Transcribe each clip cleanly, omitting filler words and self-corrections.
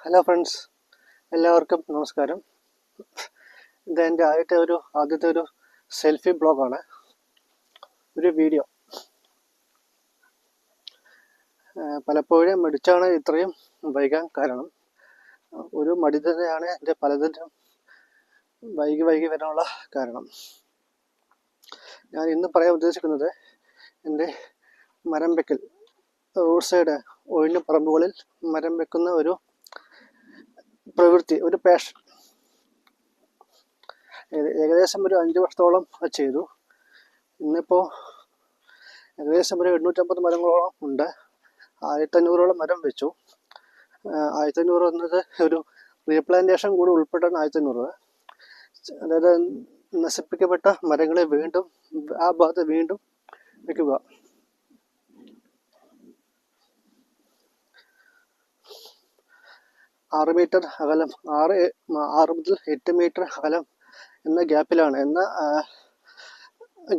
Hello friends, എല്ലാവർക്കും നമസ്കാരം. ഇത് എൻ്റെ ആദ്യത്തെ ഒരു സെൽഫി ബ്ലോഗാണ്, ഒരു വീഡിയോ. പലപ്പോഴും മടിച്ചാണ് ഇത്രയും വൈകാൻ കാരണം. ഒരു മടി തന്നെയാണ് എൻ്റെ പലതിനും വൈകി വരാനുള്ള കാരണം. ഞാൻ ഇന്ന് പറയാൻ ഉദ്ദേശിക്കുന്നത് എൻ്റെ മരം വെക്കൽ, റോഡ് സൈഡ് ഒഴിഞ്ഞ പറമ്പുകളിൽ മരം വെക്കുന്ന ഒരു പ്രവൃത്തി, ഒരു പാഷൻ. ഏകദേശം ഒരു 5 വർഷത്തോളം ചെയ്തു. ഇന്നിപ്പോൾ ഏകദേശം ഒരു 850 മരങ്ങളോളം ഉണ്ട്. 1500ഓളം മരം വെച്ചു. 1500 എന്നത് ഒരു റീപ്ലാന്റേഷൻ കൂടി ഉൾപ്പെട്ടാണ് 1500. അതായത് നശിപ്പിക്കപ്പെട്ട മരങ്ങളെ വീണ്ടും ആ ഭാഗത്ത് വീണ്ടും വെക്കുക. ആറ് മീറ്റർ അകലം, 6 മുതൽ 8 മീറ്റർ അകലം എന്ന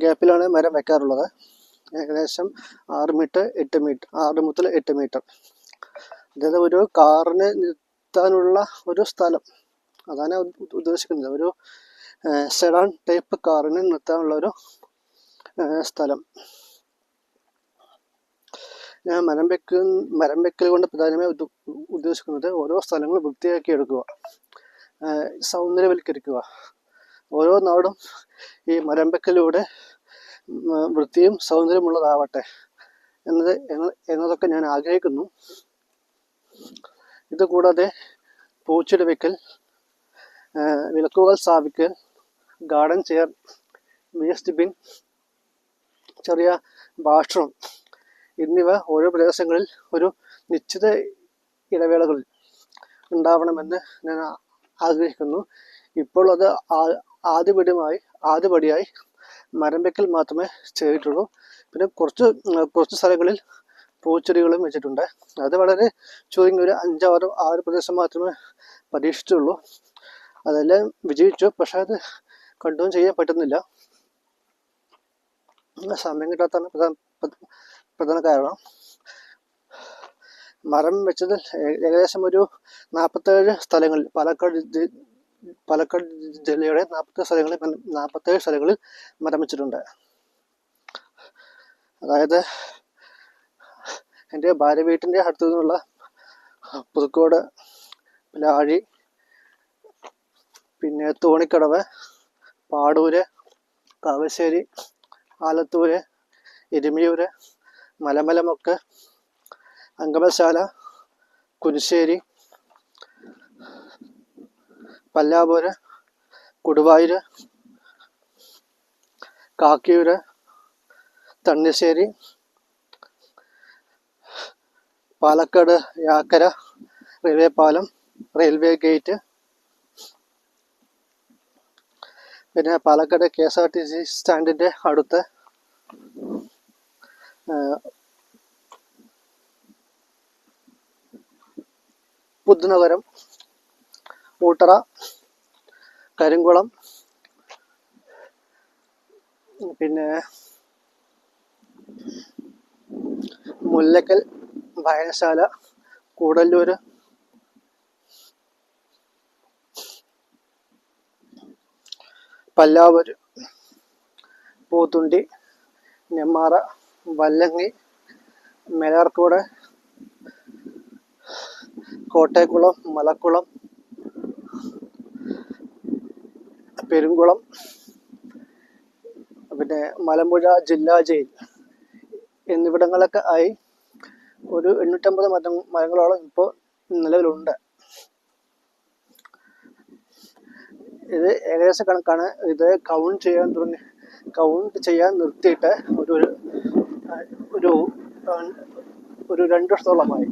ഗ്യാപ്പിലാണ് മരം വെക്കാറുള്ളത്. ഏകദേശം 6 മുതൽ 8 മീറ്റർ. അതായത് ഒരു കാറിന് നിർത്താനുള്ള ഒരു സ്ഥലം, അതാണ് ഉദ്ദേശിക്കുന്നത്. ഒരു സെഡാൻ ടൈപ്പ് കാറിന് നിർത്താനുള്ള ഒരു സ്ഥലം. ഞാൻ മരം വെക്കൽ കൊണ്ട് പ്രധാനമായി ഉദ്ദേശിക്കുന്നത് ഓരോ സ്ഥലങ്ങളും വൃത്തിയാക്കി എടുക്കുക, സൗന്ദര്യവൽക്കരിക്കുക. ഓരോ നാടും ഈ മരം വെക്കലിലൂടെ വൃത്തിയും സൗന്ദര്യമുള്ളതാവട്ടെ എന്നതൊക്കെ ഞാൻ ആഗ്രഹിക്കുന്നു. ഇതുകൂടാതെ പൂച്ചെടി വെക്കൽ, വിളക്കുകൾ സ്ഥാപിക്കൽ, ഗാർഡൻ ചെയർ, വേസ്റ്റ് ബിൻ, ചെറിയ വാഷ്റൂം എന്നിവ ഓരോ പ്രദേശങ്ങളിൽ ഒരു നിശ്ചിത ഇടവേളകളിൽ ഉണ്ടാവണമെന്ന് ഞാൻ ആഗ്രഹിക്കുന്നു. ഇപ്പോൾ അത് ആദ്യപടിയായി മരം വെക്കൽ മാത്രമേ ചെയ്തിട്ടുള്ളൂ. പിന്നെ കുറച്ച് സ്ഥലങ്ങളിൽ പൂച്ചെടികളും വെച്ചിട്ടുണ്ട്. അത് വളരെ ചുരുങ്ങിയ ഒരു 5-6 പ്രദേശം മാത്രമേ പരീക്ഷിച്ചുള്ളൂ. അതെല്ലാം വിജയിച്ചു, പക്ഷെ അത് കണ്ടിന്യൂ ചെയ്യാൻ പറ്റുന്നില്ല. സമയം കിട്ടാത്താണ് പ്രധാന കാരണം. മരം വെച്ചതിൽ ഏകദേശം ഒരു 47 സ്ഥലങ്ങളിൽ, പാലക്കാട് ജില്ലയുടെ 47 സ്ഥലങ്ങളിൽ മരം വെച്ചിട്ടുണ്ട്. അതായത് എൻ്റെ ഭാര്യ വീട്ടിൻ്റെ അടുത്തു നിന്നുള്ള പുതുക്കോട്, ലാഴി, പിന്നെ തോണിക്കടവ്, പാടൂര്, കാവശ്ശേരി, ആലത്തൂര്, എരുമിയൂര്, മലമലമൊക്ക്, അങ്കമശാല, കുരിശ്ശേരി, പല്ലാവൂര്, കൊടുവായൂര്, കാക്കിയൂര്, തണ്ണിശ്ശേരി, പാലക്കാട് യാക്കര റെയിൽവേ പാലം, റെയിൽവേ ഗേറ്റ്, പിന്നെ പാലക്കാട് KSRTC സ്റ്റാൻഡിൻ്റെ അടുത്ത് പുതുനഗരം, ഊട്ടറ, കരിങ്കുളം, പിന്നെ മുല്ലക്കൽ, വായനശാല, കൂടല്ലൂര്, പല്ലാവൂര്, പോത്തുണ്ടി, നെമ്മാറ, വല്ലങ്ങി, മേലാർക്കോട്, കോട്ടയക്കുളം, മലക്കുളം, പെരുങ്കുളം, പിന്നെ മലമ്പുഴ ജില്ലാ ജയിൽ എന്നിവിടങ്ങളൊക്കെ ആയി ഒരു 850 മരങ്ങളോളം ഇപ്പോൾ നിലവിലുണ്ട്. ഇത് ഏകദേശ കണക്കാണ്. ഇത് കൗണ്ട് ചെയ്യാൻ നിർത്തിയിട്ട് ഒരു 2 വർഷത്തോളമായി.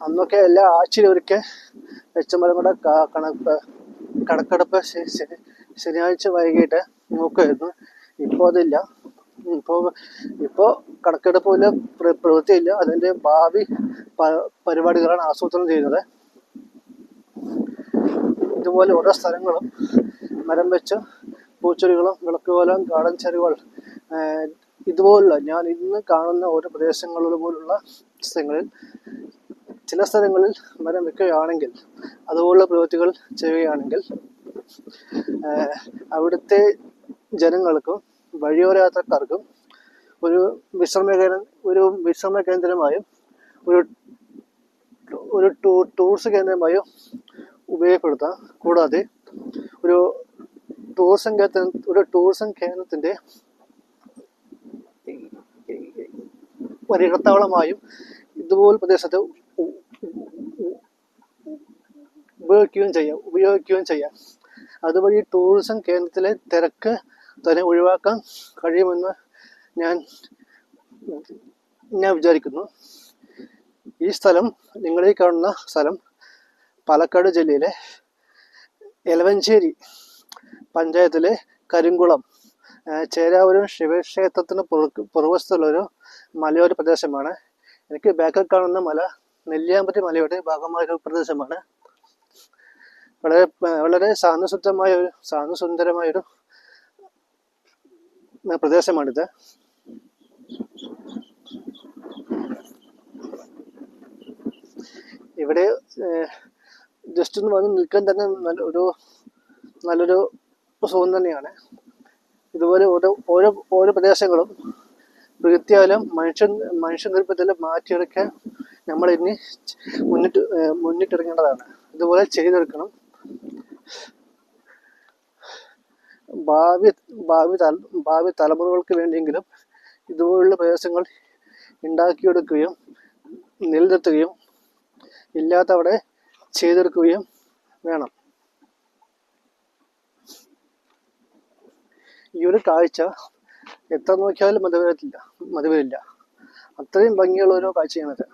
അന്നൊക്കെ എല്ലാ ആഴ്ചയിലൊരിക്കൽ വെച്ചമരങ്ങളുടെ കണക്കെടുപ്പ് ശനിയാഴ്ച വൈകിട്ട് നോക്കുമായിരുന്നു. ഇപ്പോൾ അതില്ല. ഇപ്പോൾ കണക്കെടുപ്പില്ല, പ്രവൃത്തിയില്ല. അതിൻ്റെ ഭാവി പരിപാടികളാണ് ആസൂത്രണം ചെയ്യുന്നത്. ഇതുപോലെ ഓരോ സ്ഥലങ്ങളും മരം വെച്ച് പൂച്ചെടികളും വിളക്കുകളും ഗാർഡൻ ചെയറുകൾ ഇതുപോലുള്ള ഞാൻ ഇന്ന് കാണുന്ന ഓരോ പ്രദേശങ്ങളിലും പോലുള്ള സ്ഥലങ്ങളിൽ ചില സ്ഥലങ്ങളിൽ മരം വെക്കുകയാണെങ്കിൽ, അതുപോലുള്ള പ്രവൃത്തികൾ ചെയ്യുകയാണെങ്കിൽ അവിടുത്തെ ജനങ്ങൾക്കും വഴിയോര യാത്രക്കാർക്കും ഒരു വിശ്രമ കേന്ദ്രമായും ഒരു ടൂറിസ്റ്റ് കേന്ദ്രമായും ഉപയോഗപ്പെടുത്താം. കൂടാതെ ഒരു ടൂറിസം കേന്ദ്രത്തിന്റെ ഒരിടത്താവളമായും ഇതുപോലെ പ്രദേശത്ത് ഉപയോഗിക്കുകയും ചെയ്യാം. അതുവഴി ടൂറിസം കേന്ദ്രത്തിലെ തിരക്ക് തന്നെ ഒഴിവാക്കാൻ കഴിയുമെന്ന് ഞാൻ വിചാരിക്കുന്നു. ഈ സ്ഥലം, നിങ്ങളീ കാണുന്ന സ്ഥലം, പാലക്കാട് ജില്ലയിലെ എലവഞ്ചേരി പഞ്ചായത്തിലെ കരിങ്കുളം ചേരാവൂരും ശിവക്ഷേത്രത്തിന് പുറകുവശത്തുള്ളൊരു മലയോര പ്രദേശമാണ്. എനിക്ക് ബാക്കിൽ കാണുന്ന മല നെല്ലിയാമ്പതി മലയുടെ ഭാഗമായ ഒരു പ്രദേശമാണ്. വളരെ ശാന്തസുന്ദരമായൊരു പ്രദേശമാണിത്. ഇവിടെ ജസ്റ്റ് ഒന്ന് വന്ന് നിൽക്കാൻ തന്നെ നല്ലൊരു സുഖം തന്നെയാണ്. ഇതുപോലെ ഓരോ പ്രദേശങ്ങളും പ്രകൃതിയാലും മനുഷ്യനിർമ്മിതത്തിലും മാറ്റിയെടുക്കാൻ നമ്മൾ ഇനി മുന്നിട്ടിറങ്ങേണ്ടതാണ്. ഇതുപോലെ ചെയ്തെടുക്കണം. ഭാവി തലമുറകൾക്ക് വേണ്ടിയെങ്കിലും ഇതുപോലുള്ള പ്രദേശങ്ങൾ ഉണ്ടാക്കിയെടുക്കുകയും നിലനിർത്തുകയും ഇല്ലാത്തവിടെ ചെയ്തെടുക്കുകയും വേണം. ഈ ഒരു കാഴ്ച എത്ര നോക്കിയാലും മതിവരില്ല. അത്രയും ഭംഗിയുള്ള ഓരോ കാഴ്ചയാണത്.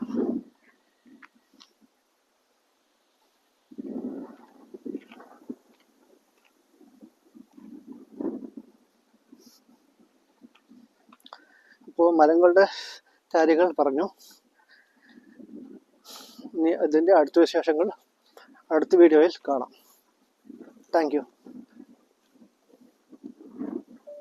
ഇപ്പോൾ മരങ്ങളുടെ കാര്യങ്ങൾ പറഞ്ഞു. ഇനി അതിൻ്റെ അടുത്ത വിശേഷങ്ങൾ അടുത്ത വീഡിയോയിൽ കാണാം. Thank you.